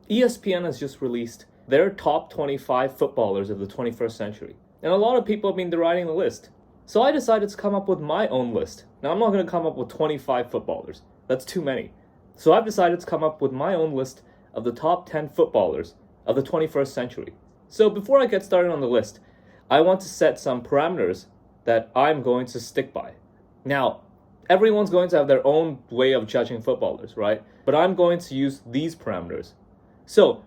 ESPN has just released their top 25 footballers of the 21st century. And a lot of people have been deriding the list. So I decided to come up with my own list. Now, I'm not going to come up with 25 footballers. That's too many. So I've decided to come up with my own list of the top 10 footballers of the 21st century. So before I get started on the list, I want to set some parameters that I'm going to stick by. Now, everyone's going to have their own way of judging footballers, right? But I'm going to use these parameters. So,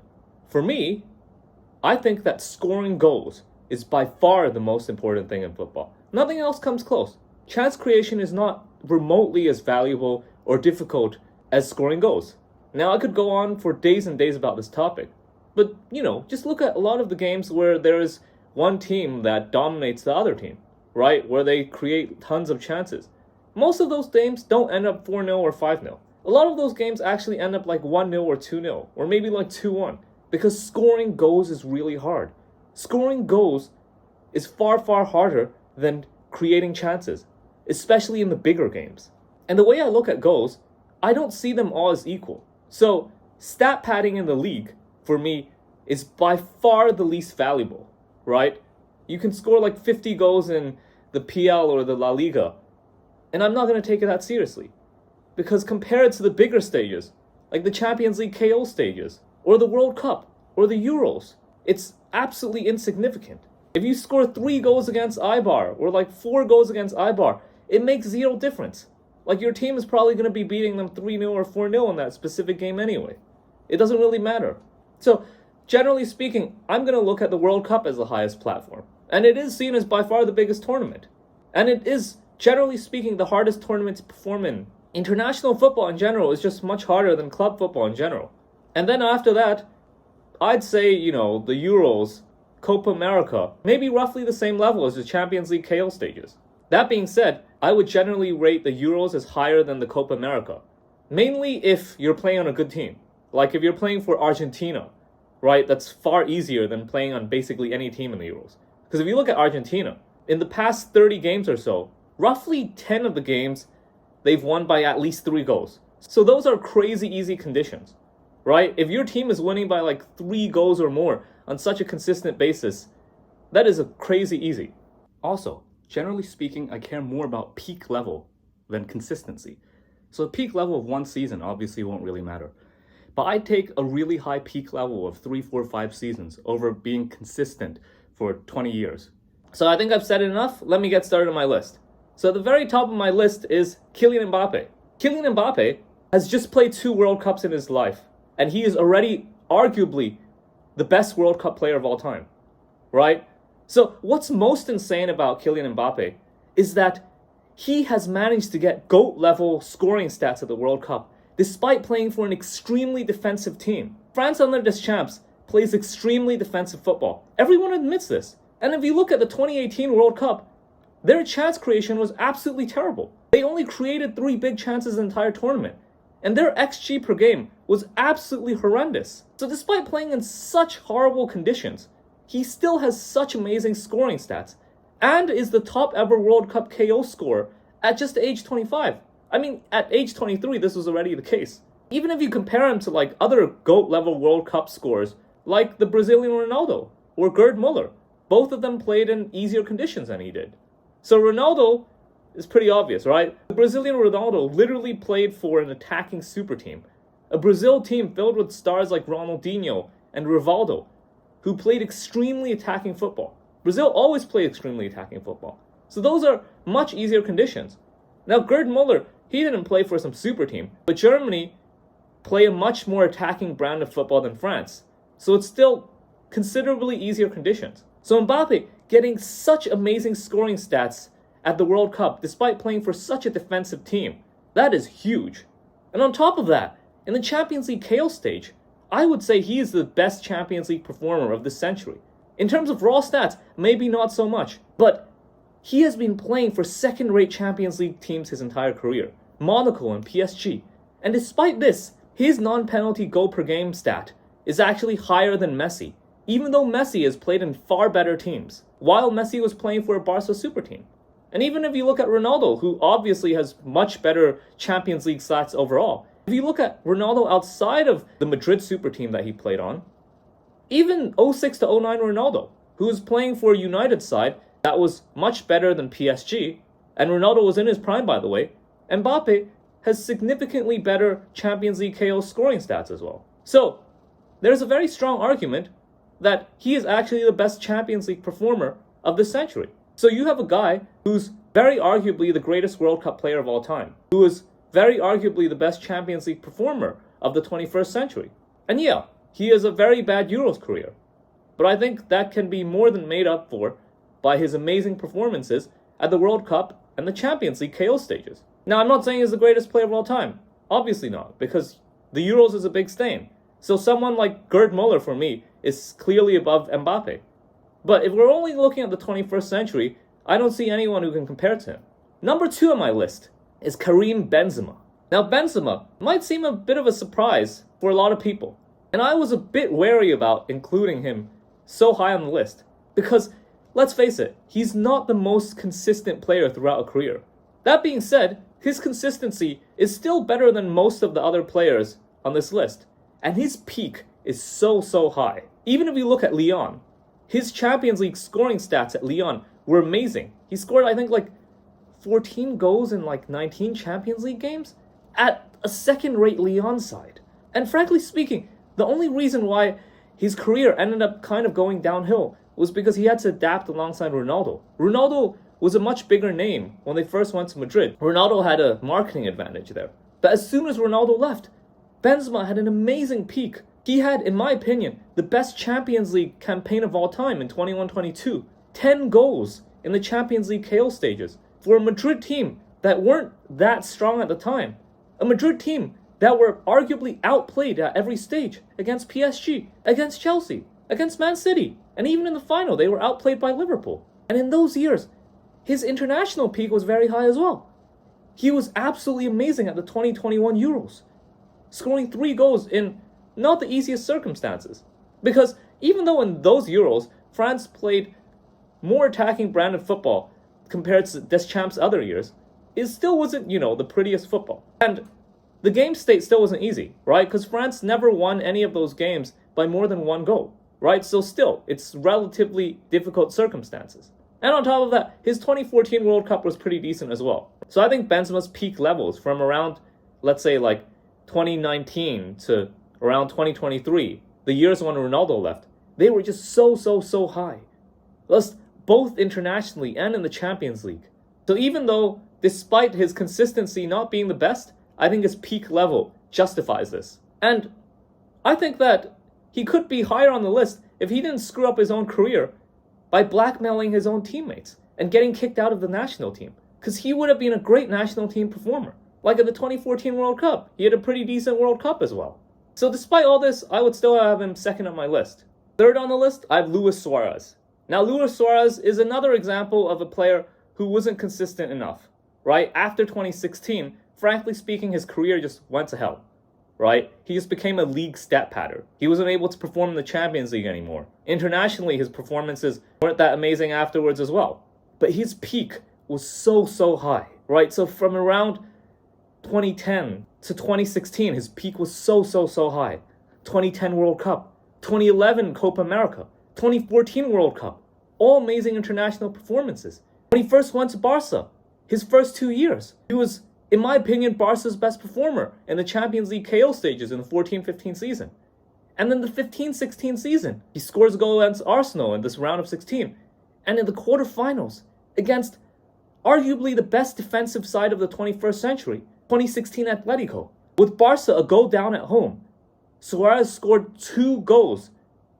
for me, I think that scoring goals is by far the most important thing in football. Nothing else comes close. Chance creation is not remotely as valuable or difficult as scoring goals. Now, I could go on for days and days about this topic, but, just look at a lot of the games where there is one team that dominates the other team, right? Where they create tons of chances. Most of those games don't end up 4-0 or 5-0. A lot of those games actually end up like 1-0 or 2-0, or maybe like 2-1, because scoring goals is really hard. Scoring goals is far, far harder than creating chances, especially in the bigger games. And the way I look at goals, I don't see them all as equal. So, stat padding in the league, for me, is by far the least valuable, right? You can score like 50 goals in the PL or the La Liga, and I'm not going to take it that seriously. Because compared to the bigger stages, like the Champions League KO stages, or the World Cup, or the Euros, it's absolutely insignificant. If you score 3 goals against Eibar, or like 4 goals against Eibar, it makes zero difference. Like your team is probably going to be beating them 3-0 or 4-0 in that specific game anyway. It doesn't really matter. So, generally speaking, I'm going to look at the World Cup as the highest platform. And it is seen as by far the biggest tournament. And it is, generally speaking, the hardest tournament to perform in. International football in general is just much harder than club football in general. And then after that, I'd say, the Euros, Copa America, maybe roughly the same level as the Champions League KO stages. That being said, I would generally rate the Euros as higher than the Copa America. Mainly if you're playing on a good team. Like if you're playing for Argentina, right? That's far easier than playing on basically any team in the Euros. Because if you look at Argentina, in the past 30 games or so, roughly 10 of the games, they've won by at least 3 goals. So those are crazy easy conditions, right? If your team is winning by like 3 goals or more on such a consistent basis, that is a crazy easy. Also, generally speaking, I care more about peak level than consistency. So the peak level of one season obviously won't really matter. But I take a really high peak level of 3, 4, 5 seasons over being consistent for 20 years. So I think I've said enough. Let me get started on my list. So at the very top of my list is Kylian Mbappé. Kylian Mbappé has just played 2 World Cups in his life, and he is already arguably the best World Cup player of all time, right? So what's most insane about Kylian Mbappé is that he has managed to get GOAT-level scoring stats at the World Cup, despite playing for an extremely defensive team. France under Deschamps plays extremely defensive football. Everyone admits this. And if you look at the 2018 World Cup, their chance creation was absolutely terrible. They only created 3 big chances in the entire tournament. And their XG per game was absolutely horrendous. So despite playing in such horrible conditions, he still has such amazing scoring stats. And is the top ever World Cup KO scorer at just age 25. I mean, at age 23, this was already the case. Even if you compare him to like other GOAT-level World Cup scorers, like the Brazilian Ronaldo or Gerd Muller, both of them played in easier conditions than he did. So Ronaldo is pretty obvious, right? The Brazilian Ronaldo literally played for an attacking super team. A Brazil team filled with stars like Ronaldinho and Rivaldo, who played extremely attacking football. Brazil always played extremely attacking football. So those are much easier conditions. Now Gerd Muller, he didn't play for some super team, but Germany play a much more attacking brand of football than France. So it's still considerably easier conditions. So Mbappé getting such amazing scoring stats at the World Cup despite playing for such a defensive team, that is huge. And on top of that, in the Champions League KO stage, I would say he is the best Champions League performer of this century. In terms of raw stats, maybe not so much, but he has been playing for second-rate Champions League teams his entire career, Monaco and PSG. And despite this, his non-penalty goal per game stat is actually higher than Messi, even though Messi has played in far better teams, while Messi was playing for a Barca super team. And even if you look at Ronaldo, who obviously has much better Champions League stats overall, If you look at Ronaldo outside of the Madrid super team that he played on, even 06 to 09 Ronaldo, who was playing for a United side that was much better than PSG, and Ronaldo was in his prime, by the way, Mbappé has significantly better Champions League KO scoring stats as well. So, there's a very strong argument that he is actually the best Champions League performer of the century. So you have a guy who's very arguably the greatest World Cup player of all time, who is very arguably the best Champions League performer of the 21st century. And yeah, he has a very bad Euros career. But I think that can be more than made up for by his amazing performances at the World Cup and the Champions League KO stages. Now, I'm not saying he's the greatest player of all time. Obviously not, because the Euros is a big stain. So someone like Gerd Muller, for me, is clearly above Mbappé. But if we're only looking at the 21st century, I don't see anyone who can compare to him. Number 2 on my list is Karim Benzema. Now, Benzema might seem a bit of a surprise for a lot of people. And I was a bit wary about including him so high on the list. Because, let's face it, he's not the most consistent player throughout a career. That being said, his consistency is still better than most of the other players on this list. And his peak is so high. Even if you look at Lyon, his Champions League scoring stats at Lyon were amazing. He scored, I think, like 14 goals in like 19 Champions League games at a second-rate Lyon side. And frankly speaking, the only reason why his career ended up kind of going downhill was because he had to adapt alongside Ronaldo. Ronaldo was a much bigger name when they first went to Madrid. Ronaldo had a marketing advantage there. But as soon as Ronaldo left, Benzema had an amazing peak. He had, in my opinion, the best Champions League campaign of all time in 21-22. 10 goals in the Champions League KO stages for a Madrid team that weren't that strong at the time. A Madrid team that were arguably outplayed at every stage against PSG, against Chelsea, against Man City, and even in the final they were outplayed by Liverpool. And in those years, his international peak was very high as well. He was absolutely amazing at the 2021 Euros, scoring 3 goals in not the easiest circumstances. Because even though in those Euros, France played more attacking branded football compared to Deschamps' other years, it still wasn't, the prettiest football. And the game state still wasn't easy, right? Because France never won any of those games by more than 1 goal, right? So still, it's relatively difficult circumstances. And on top of that, his 2014 World Cup was pretty decent as well. So I think Benzema's peak levels from around, let's say, like 2019 to around 2023, the years when Ronaldo left, they were just so high. Thus, both internationally and in the Champions League. So even though, despite his consistency not being the best, I think his peak level justifies this. And I think that he could be higher on the list if he didn't screw up his own career by blackmailing his own teammates and getting kicked out of the national team. Because he would have been a great national team performer. Like at the 2014 World Cup, he had a pretty decent World Cup as well. So despite all this, I would still have him second on my list. Third on the list, I have Luis Suárez. Now, Luis Suárez is another example of a player who wasn't consistent enough, right? After 2016, frankly speaking, his career just went to hell, right? He just became a league stat patter. He wasn't able to perform in the Champions League anymore. Internationally, his performances weren't that amazing afterwards as well. But his peak was so high, right? So from around 2010 to 2016, his peak was so high. 2010 World Cup, 2011 Copa America, 2014 World Cup, all amazing international performances. When he first went to Barca, his first 2 years, he was, in my opinion, Barca's best performer in the Champions League KO stages in the 14-15 season. And then the 15-16 season, he scores a goal against Arsenal in this round of 16. And in the quarterfinals, against arguably the best defensive side of the 21st century, 2016 Atletico. With Barca a goal down at home, Suárez scored 2 goals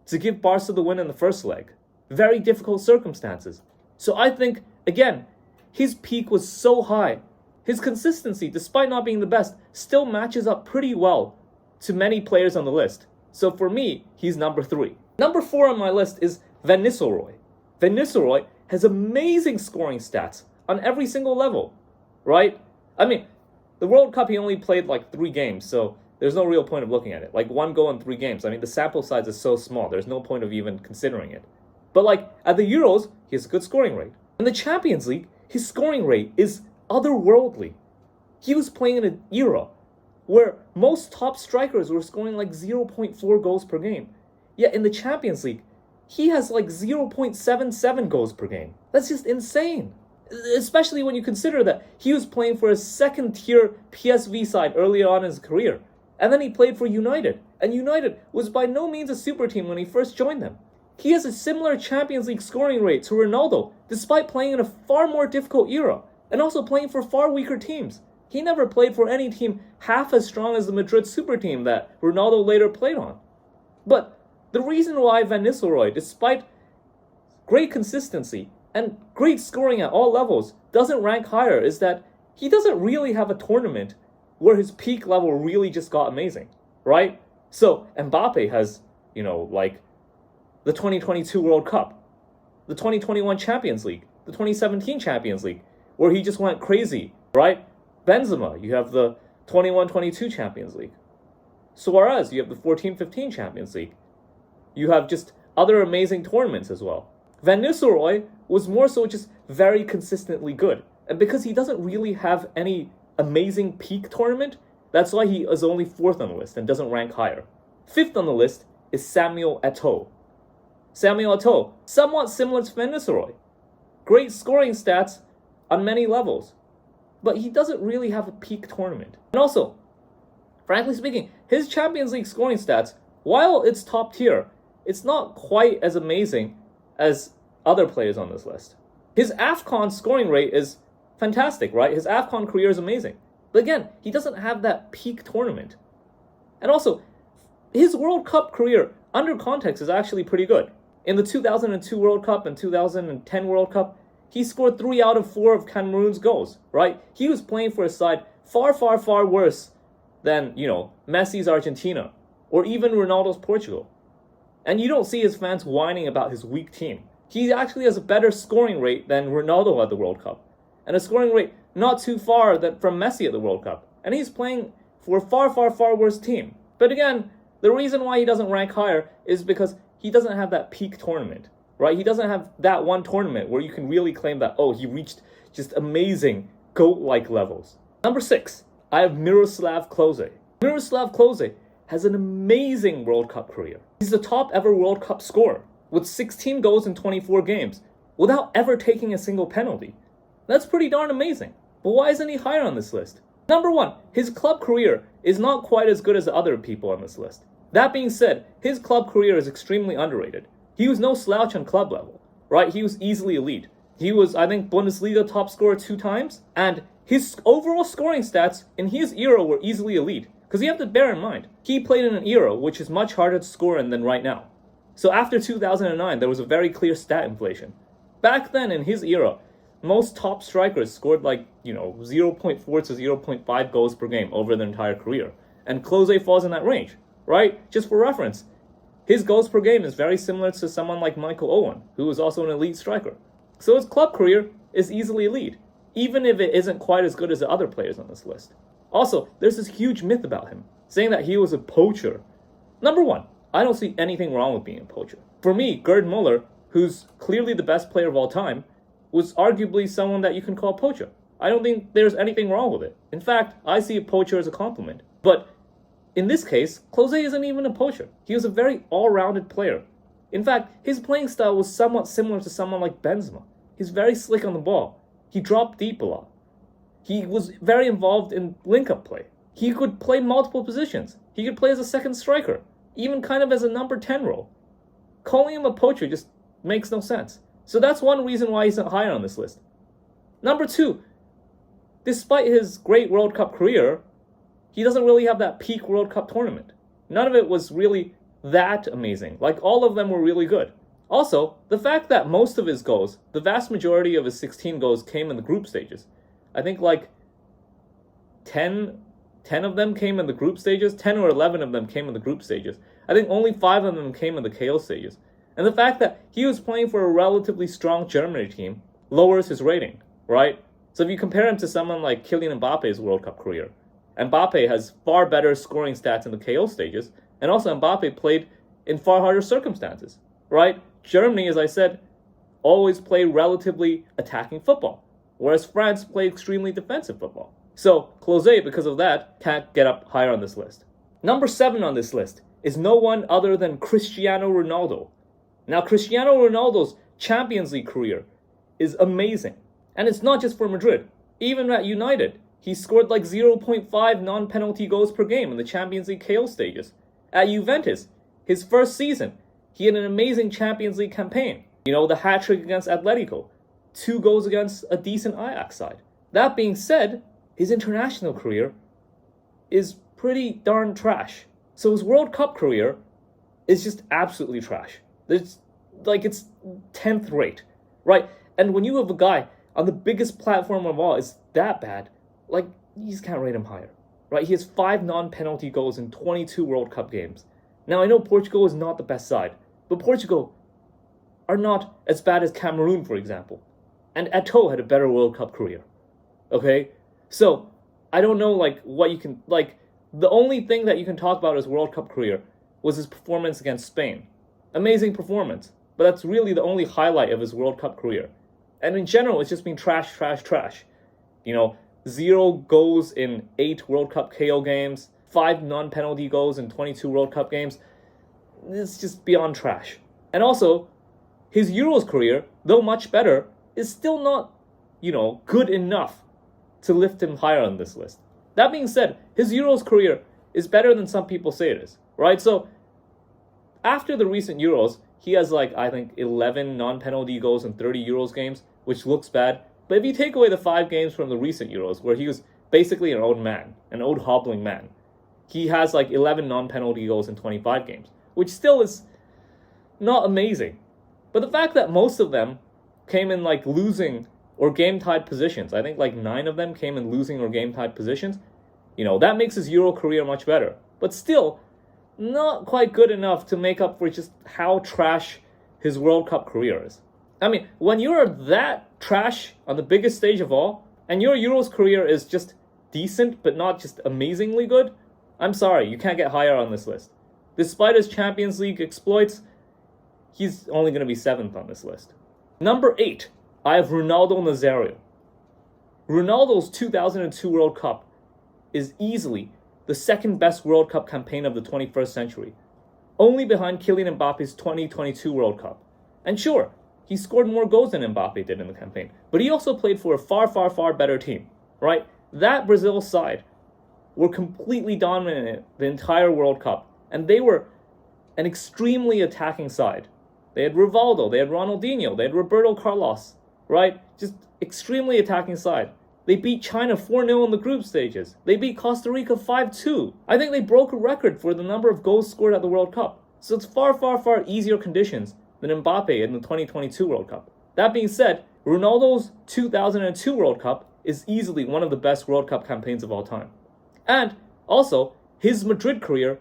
to give Barca the win in the first leg. Very difficult circumstances. So I think, again, his peak was so high. His consistency, despite not being the best, still matches up pretty well to many players on the list. So for me, he's number 3. Number 4 on my list is Van Nistelrooy. Van Nistelrooy has amazing scoring stats on every single level, right? I mean, the World Cup he only played like 3 games, so there's no real point of looking at it. Like 1 goal in 3 games. I mean, the sample size is so small, there's no point of even considering it. But like, at the Euros, he has a good scoring rate. In the Champions League, his scoring rate is otherworldly. He was playing in an era where most top strikers were scoring like 0.4 goals per game. Yet in the Champions League, he has like 0.77 goals per game. That's just insane. Especially when you consider that he was playing for a second-tier PSV side earlier on in his career. And then he played for United. And United was by no means a super team when he first joined them. He has a similar Champions League scoring rate to Ronaldo, despite playing in a far more difficult era, and also playing for far weaker teams. He never played for any team half as strong as the Madrid super team that Ronaldo later played on. But the reason why Van Nistelrooy, despite great consistency and great scoring at all levels, doesn't rank higher is that he doesn't really have a tournament where his peak level really just got amazing, right? So Mbappé has, like the 2022 World Cup, the 2021 Champions League, the 2017 Champions League, where he just went crazy, right? Benzema, you have the 21-22 Champions League. Suárez, you have the 14-15 Champions League. You have just other amazing tournaments as well. Van Nistelrooy was more so just very consistently good. And because he doesn't really have any amazing peak tournament, that's why he is only 4th on the list and doesn't rank higher. 5th on the list is Samuel Eto'o. Samuel Eto'o, somewhat similar to Van Nistelrooy. Great scoring stats on many levels. But he doesn't really have a peak tournament. And also, frankly speaking, his Champions League scoring stats, while it's top tier, it's not quite as amazing as other players on this list. His AFCON scoring rate is fantastic, right? His AFCON career is amazing. But again, he doesn't have that peak tournament. And also, his World Cup career, under context, is actually pretty good. In the 2002 World Cup and 2010 World Cup, he scored 3 out of 4 of Cameroon's goals, right? He was playing for a side far, far, far worse than, Messi's Argentina or even Ronaldo's Portugal. And you don't see his fans whining about his weak team. He actually has a better scoring rate than Ronaldo at the World Cup, and a scoring rate not too far from Messi at the World Cup. And he's playing for a far, far, far worse team. But again, the reason why he doesn't rank higher is because he doesn't have that peak tournament. Right? He doesn't have that one tournament where you can really claim that, he reached just amazing GOAT-like levels. Number 6, I have Miroslav Klose. Miroslav Klose has an amazing World Cup career. He's the top ever World Cup scorer with 16 goals in 24 games without ever taking a single penalty. That's pretty darn amazing. But why isn't he higher on this list? Number 1, his club career is not quite as good as other people on this list. That being said, his club career is extremely underrated. He was no slouch on club level, right? He was easily elite. He was, I think, Bundesliga top scorer 2 times, and his overall scoring stats in his era were easily elite. Because you have to bear in mind, he played in an era which is much harder to score in than right now. So after 2009, there was a very clear stat inflation. Back then, in his era, most top strikers scored 0.4 to 0.5 goals per game over their entire career. And Klose falls in that range, right? Just for reference, his goals per game is very similar to someone like Michael Owen, who is also an elite striker. So his club career is easily elite, even if it isn't quite as good as the other players on this list. Also, there's this huge myth about him, saying that he was a poacher. Number 1, I don't see anything wrong with being a poacher. For me, Gerd Muller, who's clearly the best player of all time, was arguably someone that you can call a poacher. I don't think there's anything wrong with it. In fact, I see a poacher as a compliment. But in this case, Klose isn't even a poacher. He was a very all-rounded player. In fact, his playing style was somewhat similar to someone like Benzema. He's very slick on the ball. He dropped deep a lot. He was very involved in link-up play. He could play multiple positions. He could play as a second striker, even kind of as a number 10 role. Calling him a poacher just makes no sense. So that's one reason why he's not higher on this list. Number 2, despite his great World Cup career, he doesn't really have that peak World Cup tournament. None of it was really that amazing. All of them were really good. Also, the fact that most of his goals, the vast majority of his 16 goals came in the group stages. I think 10 of them came in the group stages. 10 or 11 of them came in the group stages. I think only 5 of them came in the KO stages. And the fact that he was playing for a relatively strong Germany team lowers his rating, right? So if you compare him to someone like Kylian Mbappe's World Cup career, Mbappé has far better scoring stats in the KO stages, and also Mbappé played in far harder circumstances, right? Germany, as I said, always played relatively attacking football, whereas France played extremely defensive football. So Klose, because of that, can't get up higher on this list. Number 7 on this list is no one other than Cristiano Ronaldo. Now, Cristiano Ronaldo's Champions League career is amazing. And it's not just for Madrid. Even at United, he scored like 0.5 non-penalty goals per game in the Champions League KO stages. At Juventus, his first season, he had an amazing Champions League campaign. You know, the hat-trick against Atletico, 2 goals against a decent Ajax side. That being said, his international career is pretty darn trash. So his World Cup career is just absolutely trash. It's 10th rate, right? And when you have a guy on the biggest platform of all is that bad, like, you just can't rate him higher, right? He has 5 non-penalty goals in 22 World Cup games. Now, I know Portugal is not the best side, but Portugal are not as bad as Cameroon, for example. And Eto'o had a better World Cup career, okay? So, I don't know, what you can, the only thing that you can talk about his World Cup career was his performance against Spain. Amazing performance, but that's really the only highlight of his World Cup career. And in general, it's just been trash, trash, trash. You know, 0 goals in 8 World Cup KO games, 5 non-penalty goals in 22 World Cup games. It's just beyond trash. And also, his Euros career, though much better, is still not, good enough to lift him higher on this list. That being said, his Euros career is better than some people say it is, right? So, after the recent Euros, he has, I think, 11 non-penalty goals in 30 Euros games, which looks bad. But if you take away the 5 games from the recent Euros, where he was basically an old man, an old hobbling man, he has, 11 non-penalty goals in 25 games, which still is not amazing. But the fact that most of them came in, losing or game-tied positions, I think, 9 of them came in losing or game-tied positions, that makes his Euro career much better. But still, not quite good enough to make up for just how trash his World Cup career is. I mean, when you're that trash on the biggest stage of all, and your Euros career is just decent but not just amazingly good, I'm sorry, you can't get higher on this list. Despite his Champions League exploits, he's only going to be 7th on this list. Number 8, I have Ronaldo Nazário. Ronaldo's 2002 World Cup is easily the second best World Cup campaign of the 21st century, only behind Kylian Mbappe's 2022 World Cup. And sure, he scored more goals than Mbappé did in the campaign, but he also played for a far, far, far better team, right? That Brazil side were completely dominant the entire World Cup, and they were an extremely attacking side. They had Rivaldo, they had Ronaldinho, they had Roberto Carlos, right? Just extremely attacking side. They beat China 4-0 in the group stages. They beat Costa Rica 5-2. I think they broke a record for the number of goals scored at the World Cup. So it's far, far, far easier conditions than Mbappé in the 2022 World Cup. That being said, Ronaldo's 2002 World Cup is easily one of the best World Cup campaigns of all time. And also, his Madrid career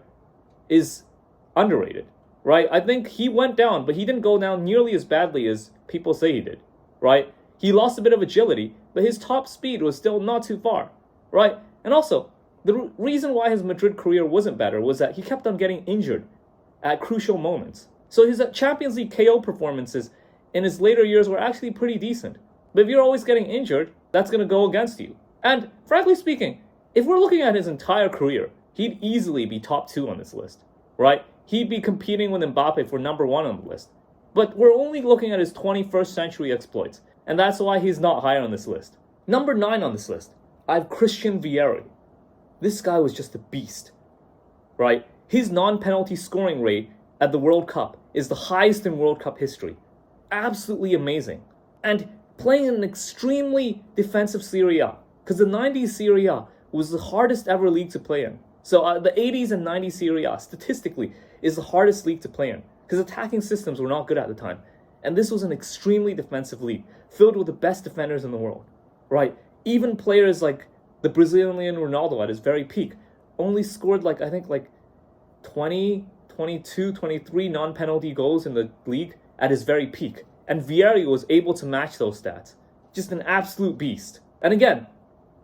is underrated, right? I think he went down, but he didn't go down nearly as badly as people say he did, right? He lost a bit of agility, but his top speed was still not too far, right? And also, the reason why his Madrid career wasn't better was that he kept on getting injured at crucial moments. So his Champions League KO performances in his later years were actually pretty decent. But if you're always getting injured, that's going to go against you. And frankly speaking, if we're looking at his entire career, he'd easily be top 2 on this list, right? He'd be competing with Mbappé for number 1 on the list. But we're only looking at his 21st century exploits, and that's why he's not higher on this list. Number 9 on this list, I have Christian Vieri. This guy was just a beast, right? His non-penalty scoring rate at the World Cup is the highest in World Cup history. Absolutely amazing. And playing in an extremely defensive Serie A, because the 90s Serie A was the hardest ever league to play in. So the 80s and 90s Serie A, statistically, is the hardest league to play in, because attacking systems were not good at the time. And this was an extremely defensive league, filled with the best defenders in the world, right? Even players like the Brazilian Ronaldo at his very peak only scored 20, 22, 23 non-penalty goals in the league at his very peak. And Vieri was able to match those stats. Just an absolute beast. And again,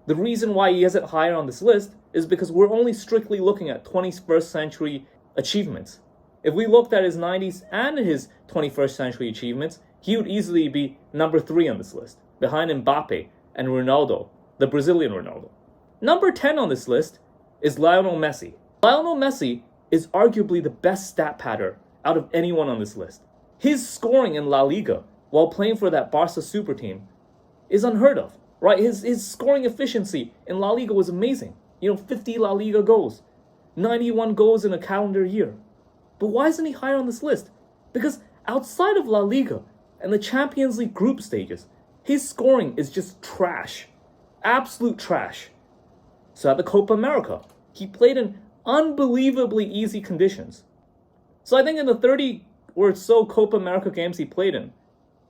the reason why he isn't higher on this list is because we're only strictly looking at 21st century achievements. If we looked at his 90s and his 21st century achievements, he would easily be number 3 on this list, behind Mbappé and Ronaldo, the Brazilian Ronaldo. Number 10 on this list is Lionel Messi. Lionel Messi is arguably the best stat pattern out of anyone on this list. His scoring in La Liga while playing for that Barca super team is unheard of, right? His scoring efficiency in La Liga was amazing. 50 La Liga goals, 91 goals in a calendar year. But why isn't he higher on this list? Because outside of La Liga and the Champions League group stages, his scoring is just trash. Absolute trash. So at the Copa America, he played in unbelievably easy conditions. So I think in the 30 or so Copa America games he played in,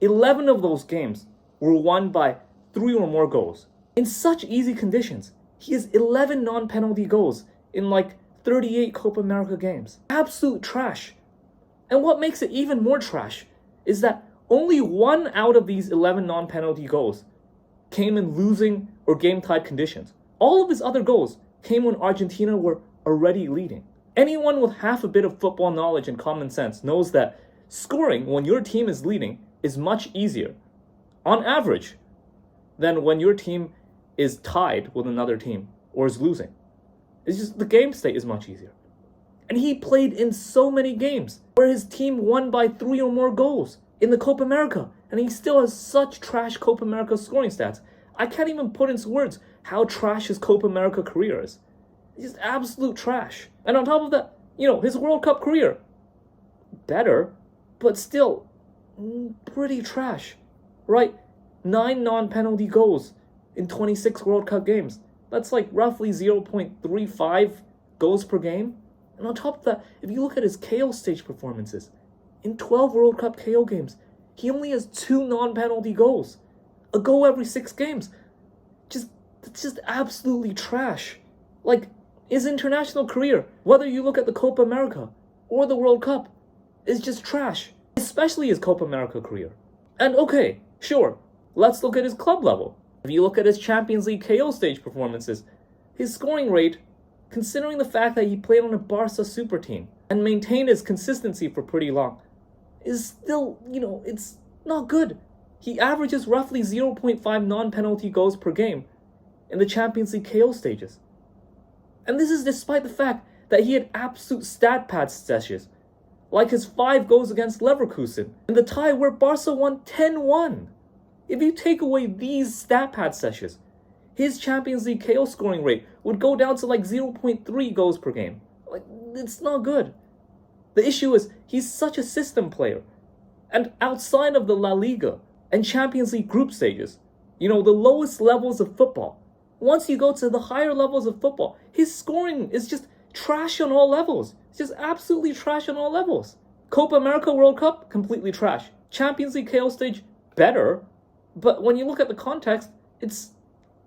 11 of those games were won by 3 or more goals. In such easy conditions, he has 11 non-penalty goals in 38 Copa America games. Absolute trash. And what makes it even more trash is that only 1 out of these 11 non-penalty goals came in losing or game-tied conditions. All of his other goals came when Argentina were already leading. Anyone with half a bit of football knowledge and common sense knows that scoring when your team is leading is much easier, on average, than when your team is tied with another team or is losing. It's just the game state is much easier. And he played in so many games where his team won by 3 or more goals in the Copa America, and he still has such trash Copa America scoring stats. I can't even put into words how trash his Copa America career is. It's just absolute trash. And on top of that, his World Cup career, better, but still pretty trash, right? 9 non-penalty goals in 26 World Cup games. That's roughly 0.35 goals per game. And on top of that, if you look at his KO stage performances, in 12 World Cup KO games, he only has 2 non-penalty goals. A goal every 6 games. It's just absolutely trash. His international career, whether you look at the Copa America or the World Cup, is just trash. Especially his Copa America career. And okay, sure, let's look at his club level. If you look at his Champions League KO stage performances, his scoring rate, considering the fact that he played on a Barca super team and maintained his consistency for pretty long, is still, it's not good. He averages roughly 0.5 non-penalty goals per game in the Champions League KO stages. And this is despite the fact that he had absolute stat pad sessions, like his 5 goals against Leverkusen in the tie where Barca won 10-1. If you take away these stat pad sessions, his Champions League KO scoring rate would go down to 0.3 goals per game. It's not good. The issue is he's such a system player. And outside of the La Liga and Champions League group stages, the lowest levels of football, once you go to the higher levels of football, his scoring is just trash on all levels. It's just absolutely trash on all levels. Copa America World Cup, completely trash. Champions League KO stage, better. But when you look at the context, it's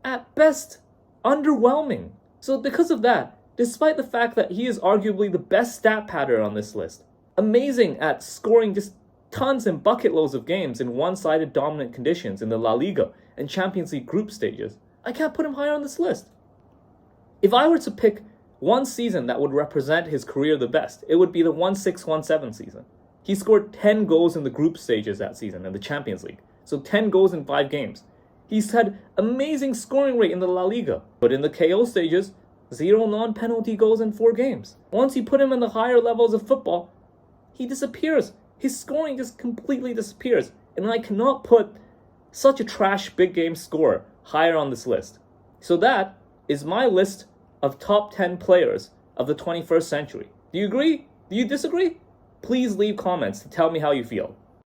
at best underwhelming. So because of that, despite the fact that he is arguably the best stat pattern on this list, amazing at scoring just tons and bucket loads of games in one-sided dominant conditions in the La Liga and Champions League group stages, I can't put him higher on this list. If I were to pick one season that would represent his career the best, it would be the 16-17 season. He scored 10 goals in the group stages that season in the Champions League. So 10 goals in 5 games. He's had amazing scoring rate in the La Liga, but in the KO stages, 0 non-penalty goals in 4 games. Once you put him in the higher levels of football, he disappears. His scoring just completely disappears. And I cannot put such a trash big game scorer higher on this list. So that is my list of top 10 players of the 21st century. Do you agree? Do you disagree? Please leave comments to tell me how you feel.